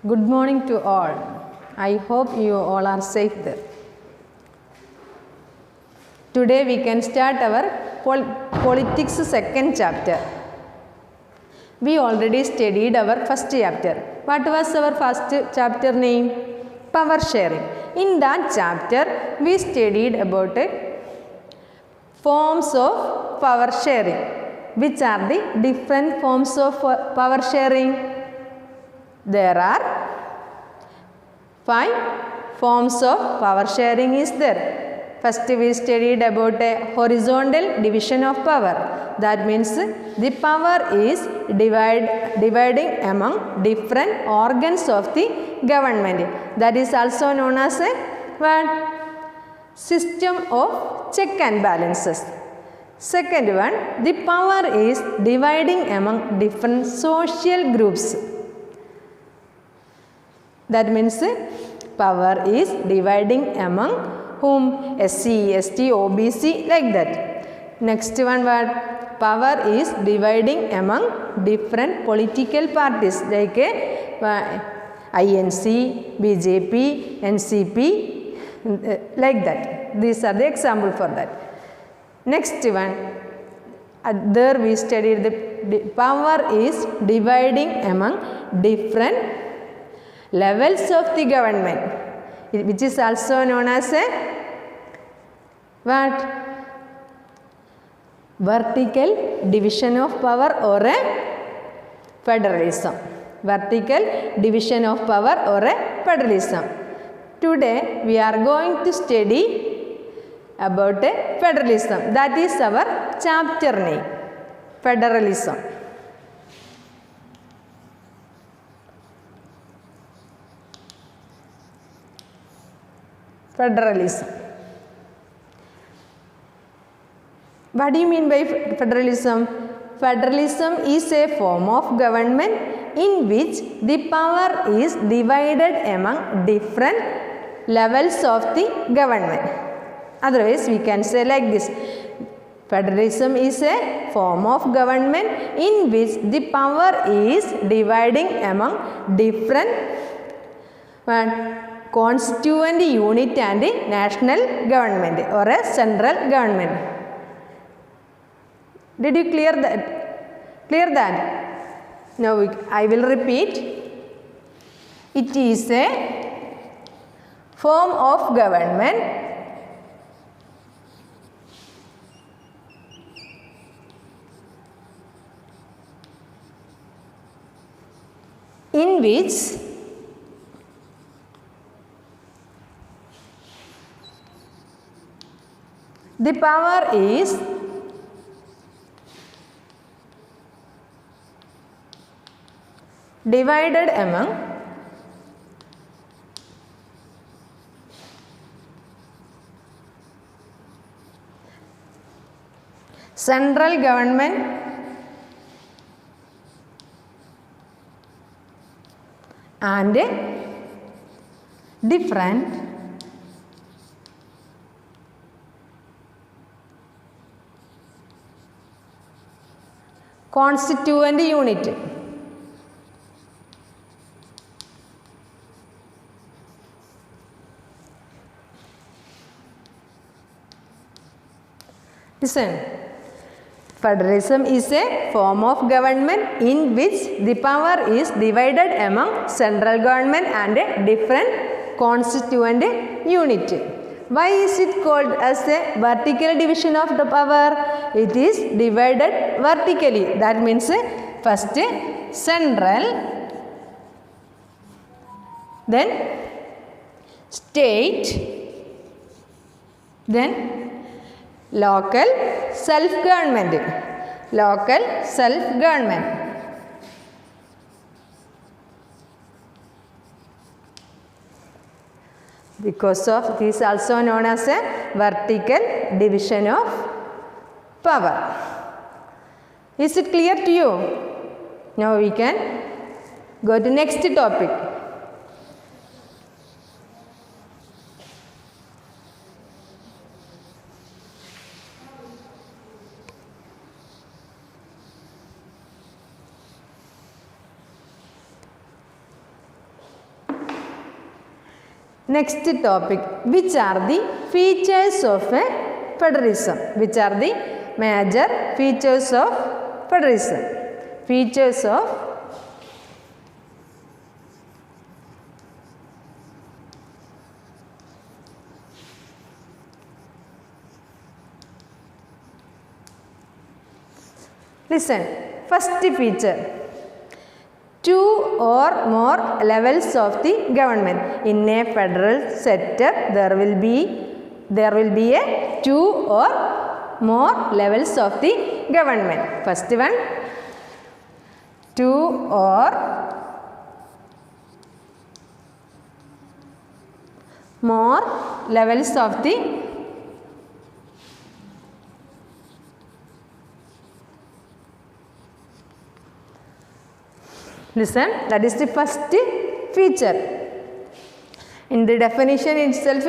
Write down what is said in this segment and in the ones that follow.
Good morning to all. I hope you all are safe there. Today we can start our politics second chapter. We already studied our first chapter. What was our first chapter name? Power sharing. In that chapter we studied about forms of power sharing. Which are the different forms of power sharing? There are 5 forms of power sharing is there. First we studied about a horizontal division of power. That means the power is dividing among different organs of the government. That is also known as a system of check and balances. Second one, the power is dividing among different social groups. That means power is dividing among whom? SC, ST, OBC, like that. Next one, what? Power is dividing among different political parties like INC, BJP, NCP, like that. These are the example for that. Next one, there we studied the power is dividing among different levels of the government, which is also known as a what? Vertical division of power or a federalism. Vertical division of power or a federalism. Today we are going to study about federalism. That is our chapter name, federalism. Federalism. What do you mean by federalism? Federalism is a form of government in which the power is divided among different levels of the government. Otherwise, we can say like this. Federalism is a form of government in which the power is dividing among different constituent unit and national government or a central government. Did you clear that? Clear that? Now I will repeat. It is a form of government in which the power is divided among central government and different constituent unit. Listen, federalism is a form of government in which the power is divided among central government and a different constituent unit. Why is it called as a vertical division of the power? It is divided vertically. That means first central, then state, then local self-government. Local self-government. Because of this also known as a vertical division of power. Is it clear to you? Now we can go to next topic. Next topic, which are the features of a federalism? Which are the major features of federalism? Features of listen, first feature, two or more levels of the government. In a federal setup, there will be a two or more levels of the government. First one, two or more levels of the listen, that is the first feature. In the definition itself,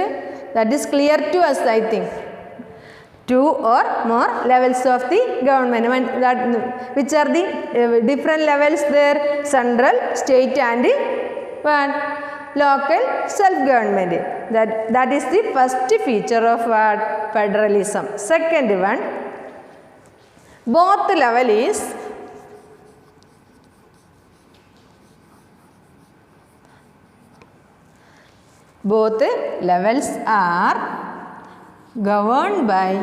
that is clear to us, I think. Two or more levels of the government. Which are the different levels there? Central, state and what? Local self-government. That is the first feature of what? Federalism. Second one, both level is both levels are governed by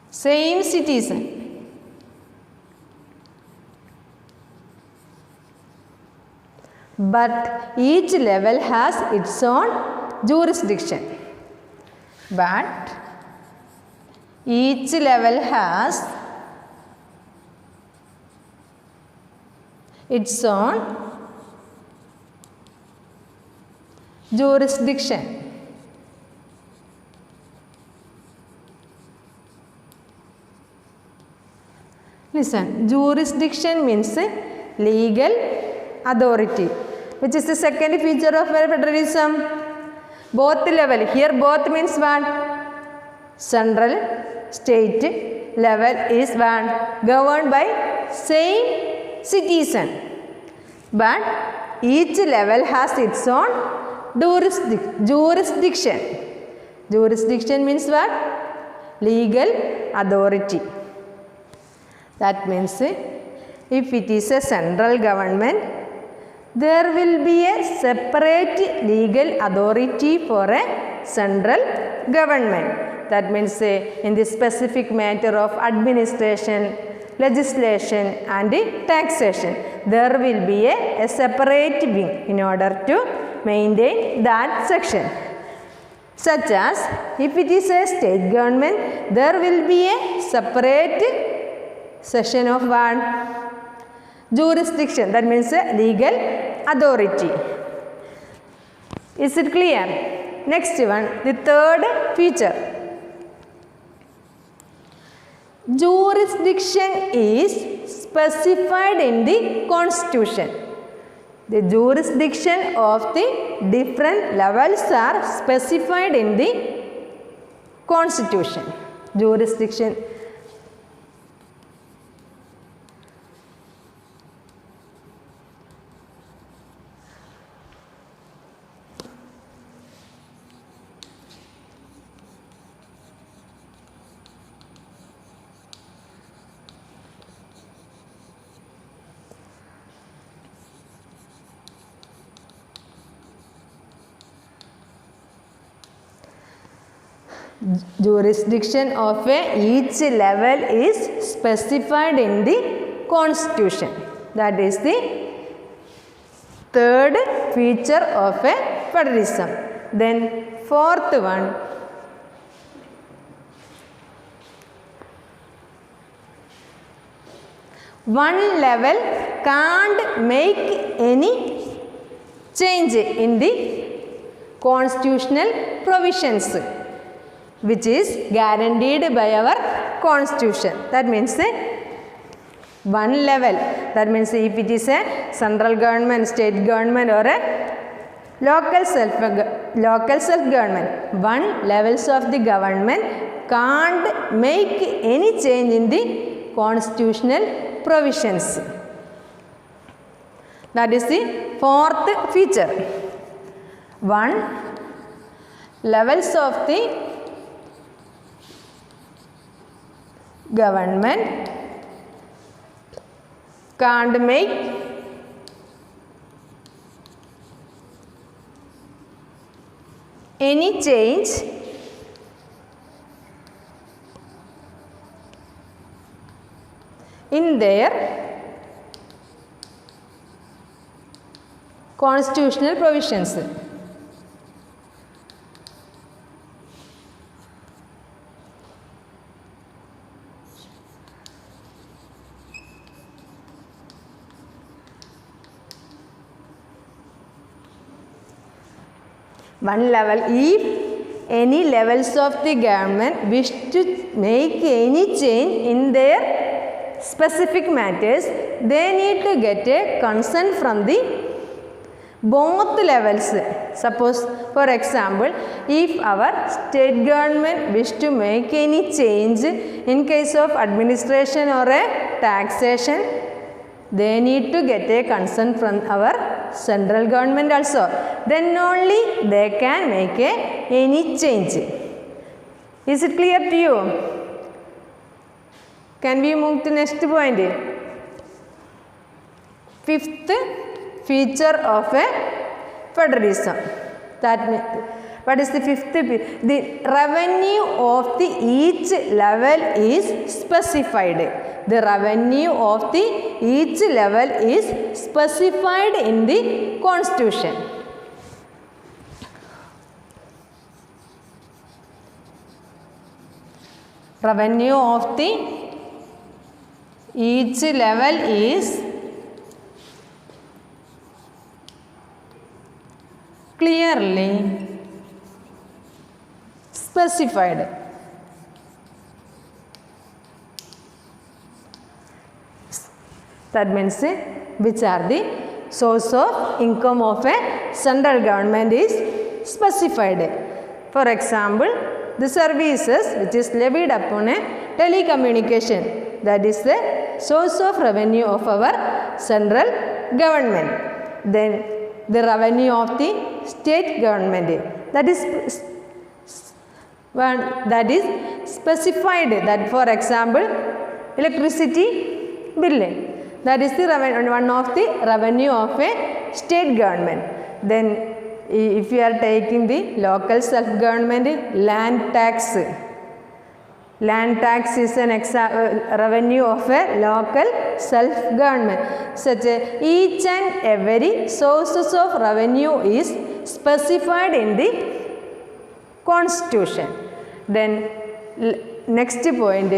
same citizen. But each level has its own jurisdiction. But each level has its own jurisdiction. Listen, jurisdiction means legal authority. Which is the second feature of federalism? Both level. Here both means what? Central, state level is what? Governed by same citizen. But each level has its own jurisdiction. Jurisdiction means what? Legal authority. That means if it is a central government, there will be a separate legal authority for a central government. That means in the specific matter of administration, legislation and taxation, there will be a separate wing in order to maintain that section. Such as if it is a state government, there will be a separate section of what? Jurisdiction. That means legal authority. Is it clear? Next one, the third feature. Jurisdiction is specified in the Constitution. The jurisdiction of the different levels are specified in the Constitution. Jurisdiction. Jurisdiction of each level is specified in the Constitution. That is the third feature of a federalism. Then fourth one, one level can't make any change in the constitutional provisions which is guaranteed by our Constitution. That means one level. That means if it is a central government, state government or a local self-government, one levels of the government can't make any change in the constitutional provisions. That is the fourth feature. 1. Levels of the government can't make any change in their constitutional provisions. One level, if any levels of the government wish to make any change in their specific matters, they need to get a consent from the both levels. Suppose, for example, if our state government wish to make any change in case of administration or a taxation, they need to get a consent from our central government also. Then only they can make any change. Is it clear to you? Can we move to next point? Fifth feature of a federalism. What is the fifth? The revenue of the each level is specified. The revenue of the each level is specified in the constitution. Revenue of the each level is clearly specified. That means which are the source of income of a central government is specified. For example, the services which is levied upon a telecommunication, that is the source of revenue of our central government. Then the revenue of the state government, that is specified. That, for example, electricity bill, that is the one of the revenue of a state government. Then if you are taking the local self-government, land tax is an revenue of a local self-government. Such each and every sources of revenue is specified in the constitution. Then next point,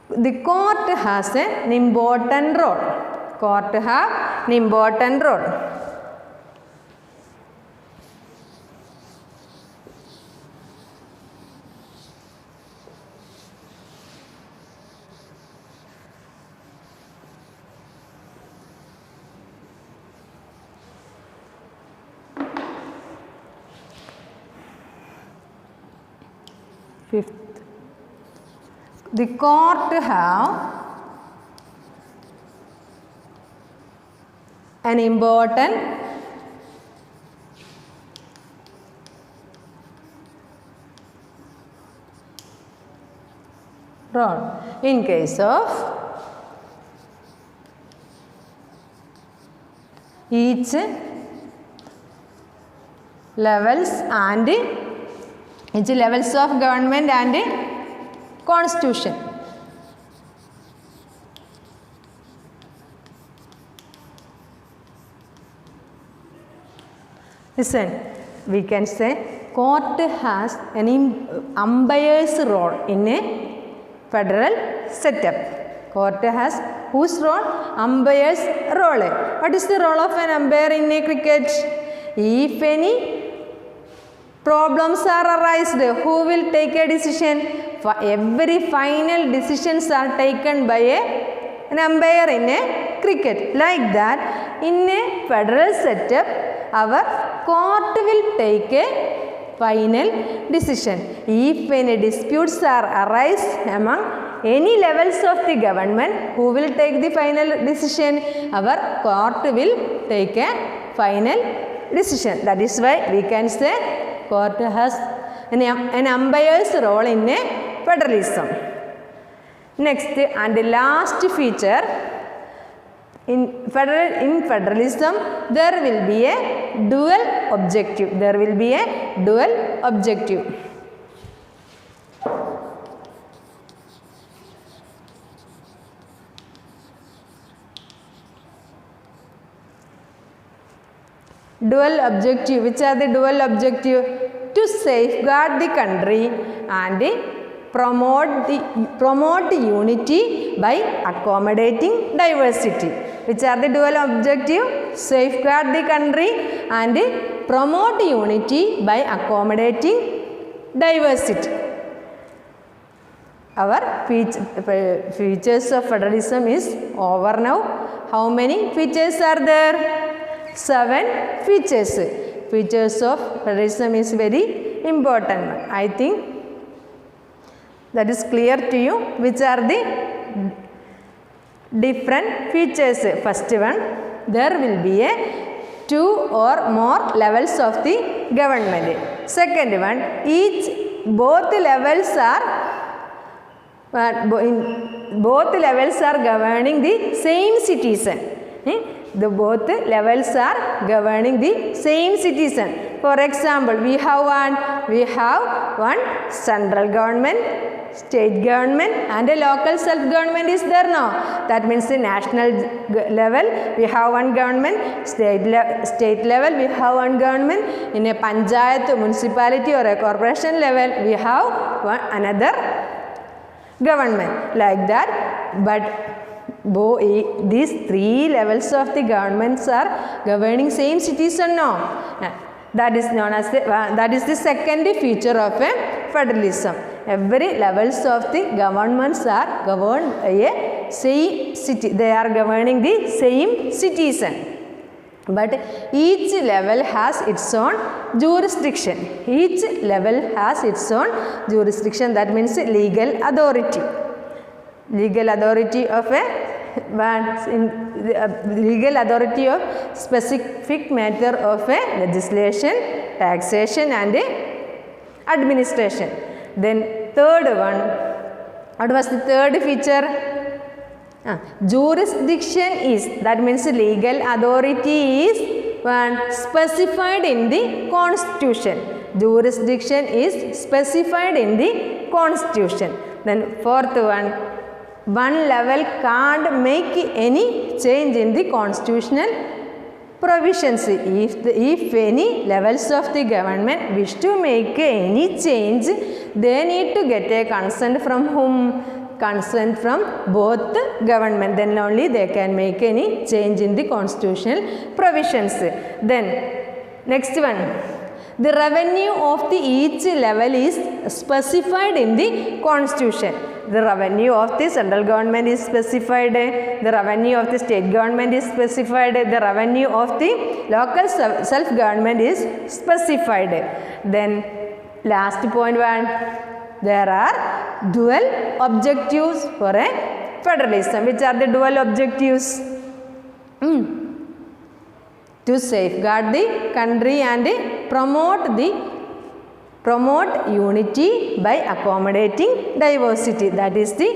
the court has an important role. Court have an important role. Fifth, the court have an important role in case of each levels and each levels of government and constitution. Listen, we can say court has an umpire's role in a federal setup. Court has whose role? Umpire's role. What is the role of an umpire in a cricket? If any problems are arised, who will take a decision? For every final decisions are taken by an umpire in a cricket. Like that, in a federal setup, our court will take a final decision. If any disputes are arise among any levels of the government, who will take the final decision? Our court will take a final decision. That is why we can say court has an umpire's role in a federalism. Next and the last feature, in federalism there will be a dual objective. There will be a dual objective. Dual objective. Which are the dual objective? To safeguard the country and promote unity by accommodating diversity. Which are the dual objective? Safeguard the country and promote unity by accommodating diversity. Our features of federalism is over now. How many features are there? 7 features. Features of federalism is very important. I think that is clear to you. Which are the different features? First one, there will be a 2 or more levels of the government. Second one, both levels are governing the same citizen. Both levels are governing the same citizen. For example, we have one central government, state government and a local self-government is there now. That means the national level we have one government, state level we have one government, in a panchayat, municipality or a corporation level we have another government, like that. But these 3 levels of the governments are governing same citizen now. That is known as that is the second feature of a federalism. Every levels of the governments are governed a same city. They are governing the same citizen. But each level has its own jurisdiction. Each level has its own jurisdiction. That means legal authority. Legal authority of a legal authority of specific matter of a legislation, taxation and administration. Then third one, what was the third feature? Jurisdiction is, that means legal authority is specified in the constitution. Jurisdiction is specified in the constitution. Then fourth one level can't make any change in the constitutional provisions. If any levels of the government wish to make any change, they need to get a consent from whom? Consent from both the government. Then only they can make any change in the constitutional provisions. Then next one, the revenue of the each level is specified in the constitution. The revenue of the central government is specified, the revenue of the state government is specified, the revenue of the local self-government is specified. Then last point one, there are dual objectives for a federalism. Which are the dual objectives? To safeguard the country and promote unity by accommodating diversity. That is the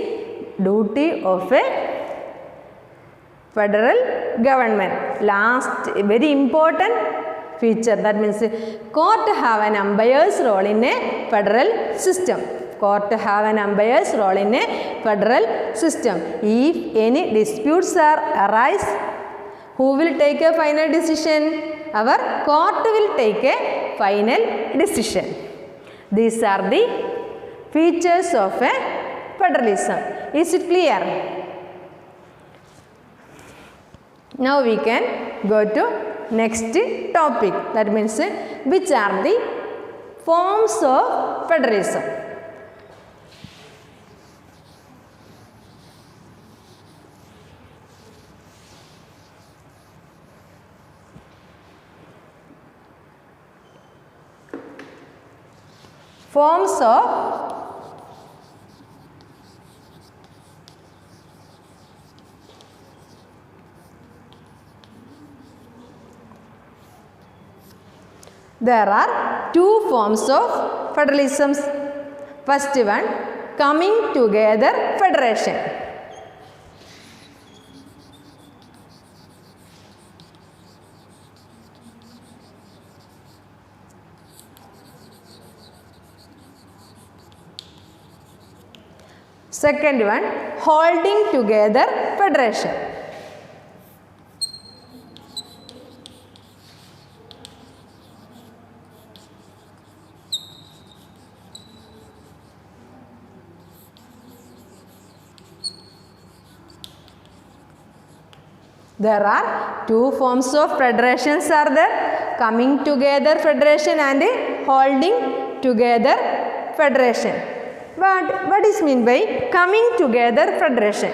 duty of a federal government. Last, very important feature, that means court have an umpire's role in a federal system. Court have an umpire's role in a federal system. If any disputes arise, who will take a final decision? Our court will take a final decision. These are the features of a federalism. Is it clear? Now we can go to next topic. That means which are the forms of federalism. Forms of There are two forms of federalism. First one, coming together federation. Second one, holding together federation. There are two forms of federations are there, coming together federation and holding together federation. But what is meant by coming together federation?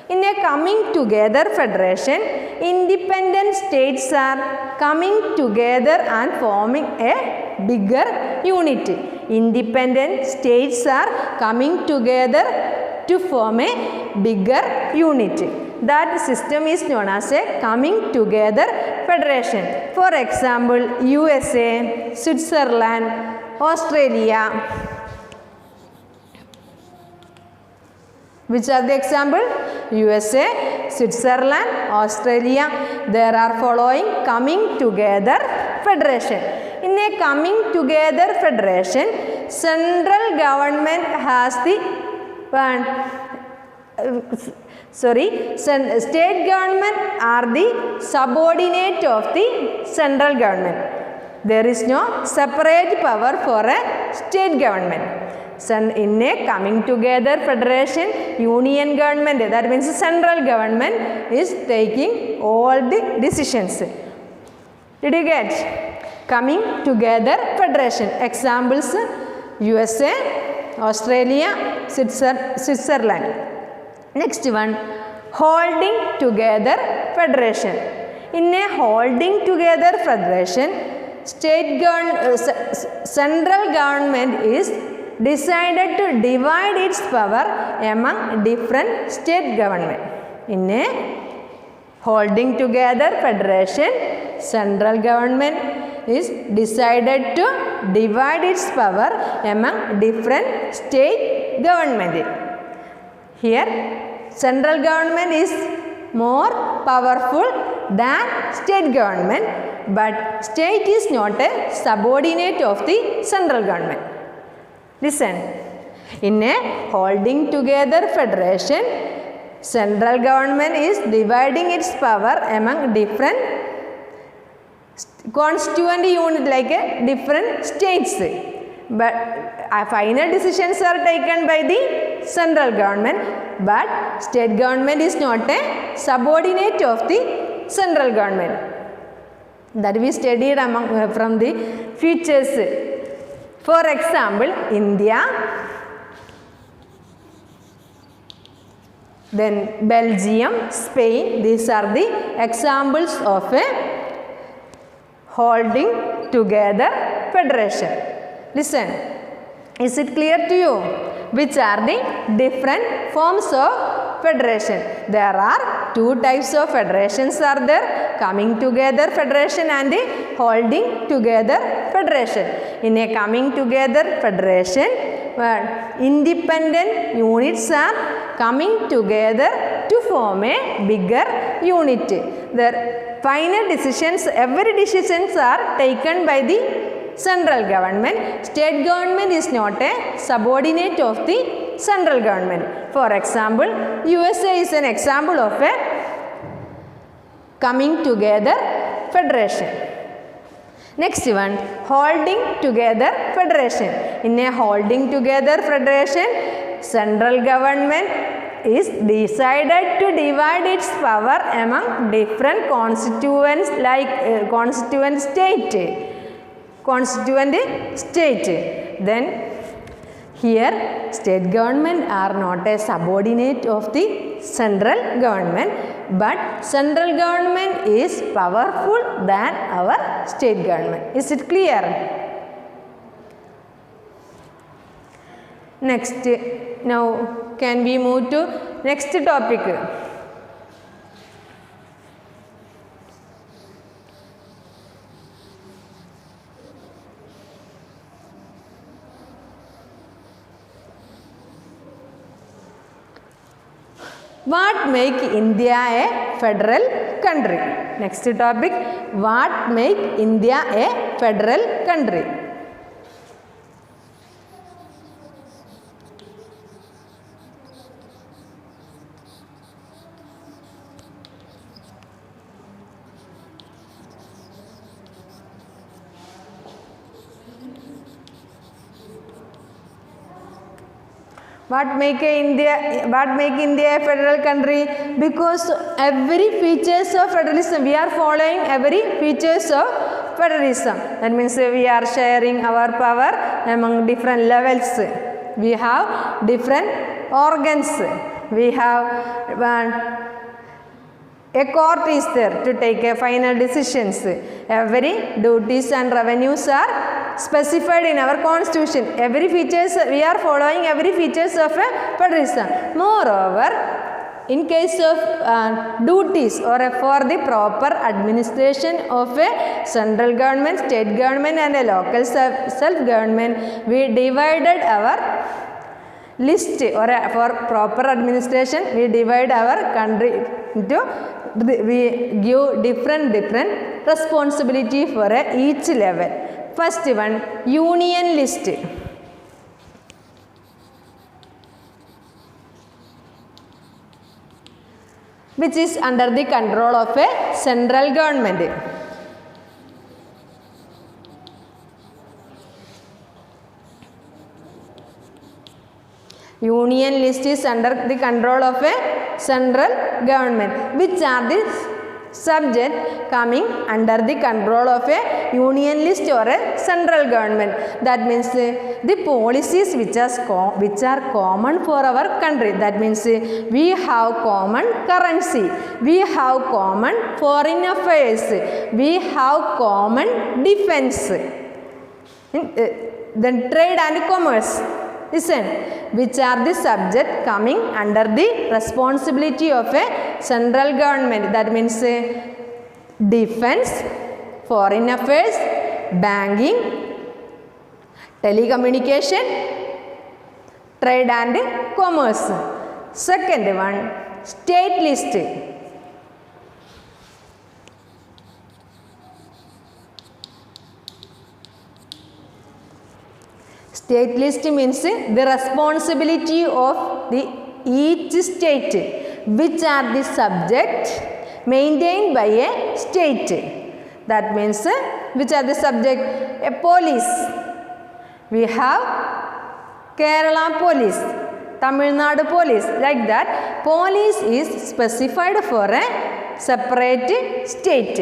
In a coming together federation, independent states are coming together and forming a bigger unit. Independent states are coming together to form a bigger unit. That system is known as a coming together federation. For example, USA, Switzerland, Australia. Which are the example? USA, Switzerland, Australia. There are following coming together federation. In a coming together federation, central government has the state government are the subordinate of the central government. There is no separate power for a state government. In a coming together federation, union government, that means central government is taking all the decisions. Did you get? Coming together federation. Examples: USA, Australia, Switzerland. Next one, holding together federation. In a holding together federation, central government is decided to divide its power among different state government. In a holding together federation, central government is decided to divide its power among different state government. Here, central government is more powerful than state government, but state is not a subordinate of the central government. Listen, in a holding together federation, central government is dividing its power among different constituent unit like different states. But final decisions are taken by the central government, but state government is not a subordinate of the central government. That we studied from the features. For example, India, then Belgium, Spain, these are the examples of a holding together federation. Listen, is it clear to you? Which are the different forms of federation? There are two types of federations are there, coming together federation and holding together federation. In a coming together federation, independent units are coming together to form a bigger unit. The final decisions, every decisions are taken by the central government. State government is not a subordinate of the central government. For example, USA is an example of a coming together federation. Next one, holding together federation. In a holding together federation, central government is decided to divide its power among different constituents like constituent state. Then here state government are not a subordinate of the central government, but central government is powerful than our state government. Is it clear? Next, now can we move to next topic? What make India a federal country? Next topic, what make India a federal country? What make India a federal country? Because every features of federalism, we are following every features of federalism. That means we are sharing our power among different levels. We have different organs. We have a court is there to take a final decisions. Every duties and revenues are specified in our constitution. Every features, we are following every features of a federalism. Moreover, in case of duties or for the proper administration of a central government, state government and a local self-government, we divided our list or for proper administration, we divide our country into, we give different responsibility for each level. First one, union list. Which is under the control of a central government. Union list is under the control of a central government. Which are the subject coming under the control of a union list or a central government? That means the policies which are common for our country. That means we have common currency, we have common foreign affairs, we have common defense, then trade and commerce. Listen, which are the subject coming under the responsibility of a central government. That means defense, foreign affairs, banking, telecommunication, trade and commerce. Second one, state list. State list means the responsibility of each state, which are the subject maintained by a state. That means which are the subject? A police. We have Kerala police, Tamil Nadu police, like that. Police is specified for a separate state.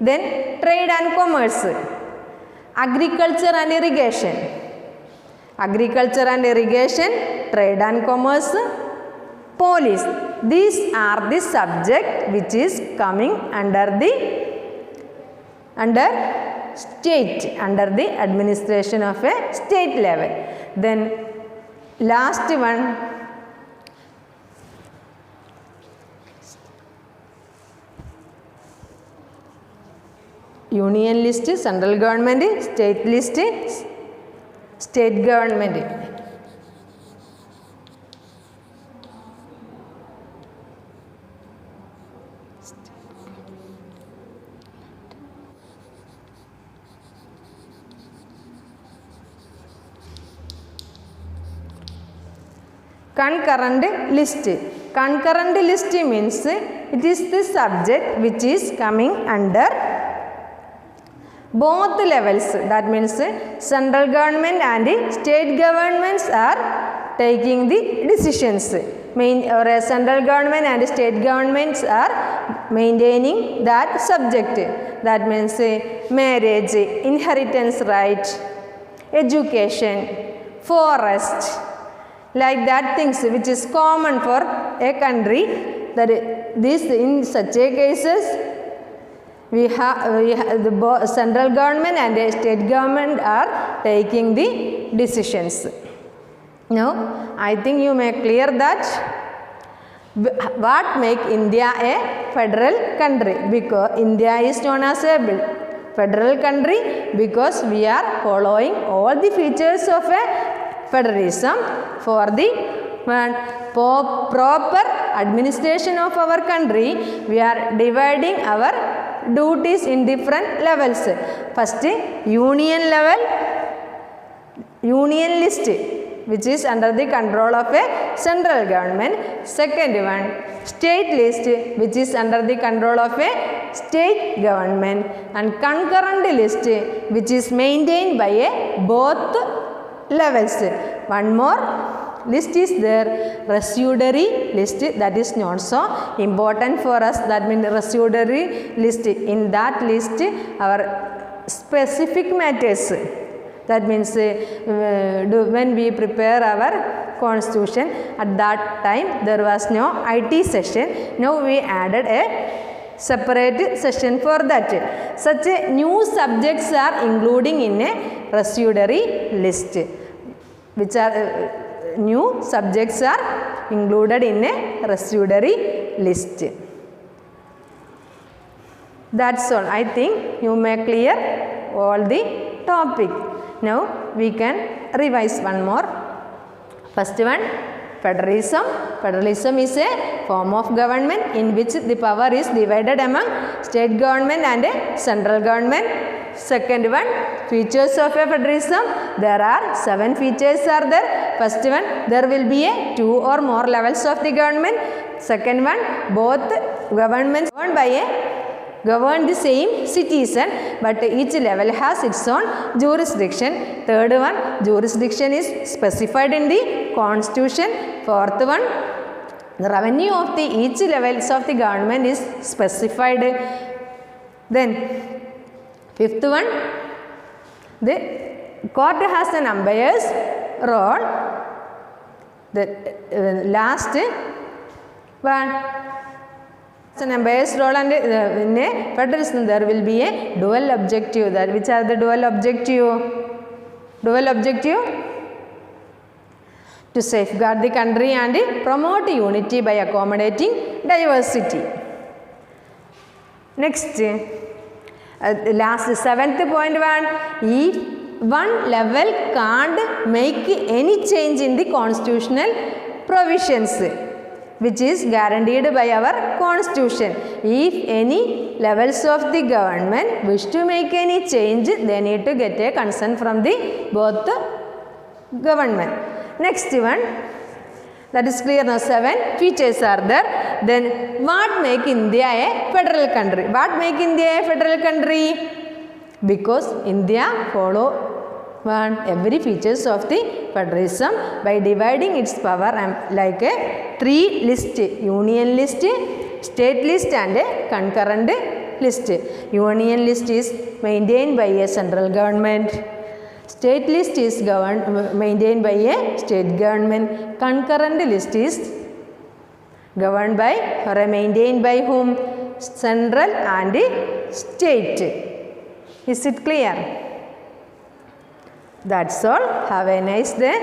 Then trade and commerce, agriculture and irrigation. Agriculture and irrigation, trade and commerce, police. These are the subject which is coming under state, under the administration of a state level. Then last one, union list, central government, state list, state government. Concurrent list. Concurrent list means it is the subject which is coming under both levels. That means central government and state governments are taking the decisions. Central government and state governments are maintaining that subject. That means marriage, inheritance right, education, forest, like that things which is common for a country. That this in such a cases we have the central government and the state government are taking the decisions. Now, I think you may clear that what make India a federal country. Because India is known as a federal country because we are following all the features of a federalism for the proper administration of our country, we are dividing our duties in different levels. First, union level, union list, which is under the control of a central government. Second one, state list, which is under the control of a state government, and concurrent list, which is maintained by a both levels. One more list is there, residuary list, that is not so important for us. That means residuary list, in that list our specific matters, that means when we prepare our constitution, at that time there was no IT session. Now we added a separate session for that. Such new subjects are including in a residuary list, which are new subjects are included in a residuary list. That's all. I think you may clear all the topic. Now we can revise one more. First one, federalism. Federalism is a form of government in which the power is divided among state government and central government. Second one, features of a federalism. There are 7 features are there. First one, there will be a 2 or more levels of the government. Second one, both governments govern the same citizen, but each level has its own jurisdiction. Third one, jurisdiction is specified in the constitution. Fourth one, the revenue of the each levels of the government is specified. Then fifth one, the court has an umpire's role. The last one, an umpire's role, and in a federalism there will be a dual objective. That which are the dual objective? Dual objective, to safeguard the country and promote unity by accommodating diversity. Next, last 7th point one, if one level can't make any change in the constitutional provisions which is guaranteed by our constitution. If any levels of the government wish to make any change, they need to get a consent from the both government. Next one, that is clear now. 7 features are there. Then what make India a federal country? What make India a federal country? Because India follow every features of the federalism by dividing its power like a 3 list: union list, state list, and a concurrent list. Union list is maintained by a central government. State list is maintained by a state government. Concurrent list is governed by or maintained by whom? Central and state. Is it clear? That's all. Have a nice day.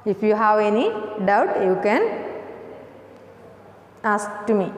If you have any doubt, you can ask to me.